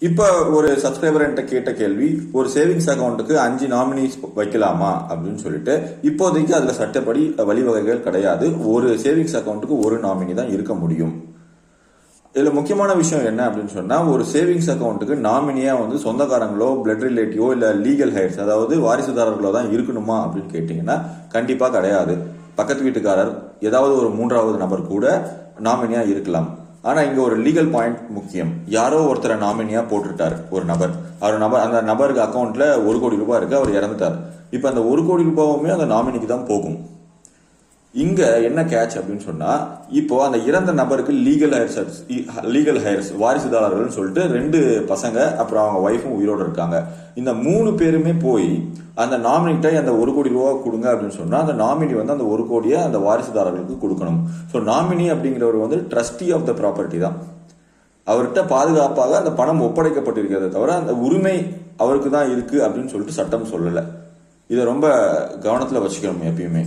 இப்ப ஒரு சப்ஸ்கிரைபர் என்கிட்ட கேட்ட கேள்வி, ஒரு சேவிங்ஸ் அக்கௌண்ட்டுக்கு 5 நாமினிஸ் வைக்கலாமா அப்படின்னு சொல்லிட்டு. இப்போதைக்கு அதுல சட்டப்படி வழிவகைகள் கிடையாது. ஒரு சேவிங்ஸ் அக்கௌண்ட்டுக்கு ஒரு நாமினி தான் இருக்க முடியும். இதுல முக்கியமான விஷயம் என்ன அப்படின்னு சொன்னா, ஒரு சேவிங்ஸ் அக்கௌண்ட்டுக்கு நாமினியா சொந்தக்காரங்களோ, பிளட் ரிலேட்டிவோ இல்ல லீகல் ஹையர்ஸ், அதாவது வாரிசுதாரர்களோ தான் இருக்கணுமா அப்படின்னு கேட்டீங்கன்னா கண்டிப்பா கிடையாது. பக்கத்து வீட்டுக்காரர், ஏதாவது ஒரு மூன்றாவது நபர் கூட நாமினியா இருக்கலாம். ஆனா இங்க ஒரு லீகல் பாயிண்ட் முக்கியம். யாரோ ஒருத்தரை நாமினியா போட்டுட்டார் ஒரு நபர். அந்த நபருக்கு அக்கௌண்ட்ல 1 கோடி ரூபாய் இருக்கு, அவர் இறந்துட்டார். இப்ப அந்த 1 கோடி ரூபாவுமே அந்த நாமினிக்கு தான் போகும். இங்க என்ன கேட்ச் அப்படின்னு சொன்னா, இப்போ அந்த இறந்த நபருக்கு லீகல் ஹையர்ஸ் வாரிசுதாரர்கள் சொல்லிட்டு 2 பசங்க, அப்புறம் அவங்க ஒய்ஃபும் உயிரோடு இருக்காங்க. இந்த 3 பேருமே போய் அந்த நாமினிட்ட அந்த 1 கோடி ரூபாய் கொடுங்க அப்படின்னு சொன்னா, அந்த நாமினி அந்த 1 கோடியை அந்த வாரிசுதாரர்களுக்கு கொடுக்கணும். ஸோ நாமினி அப்படிங்கிறவர் ட்ரஸ்டி ஆஃப் த ப்ராப்பர்ட்டி தான். அவர்கிட்ட பாதுகாப்பாக அந்த பணம் ஒப்படைக்கப்பட்டிருக்கிறத தவிர அந்த உரிமை அவருக்கு தான் இருக்கு அப்படின்னு சொல்லிட்டு சட்டம் சொல்லலை. இதை ரொம்ப கவனத்தில் வச்சுக்கணும் எப்பயுமே.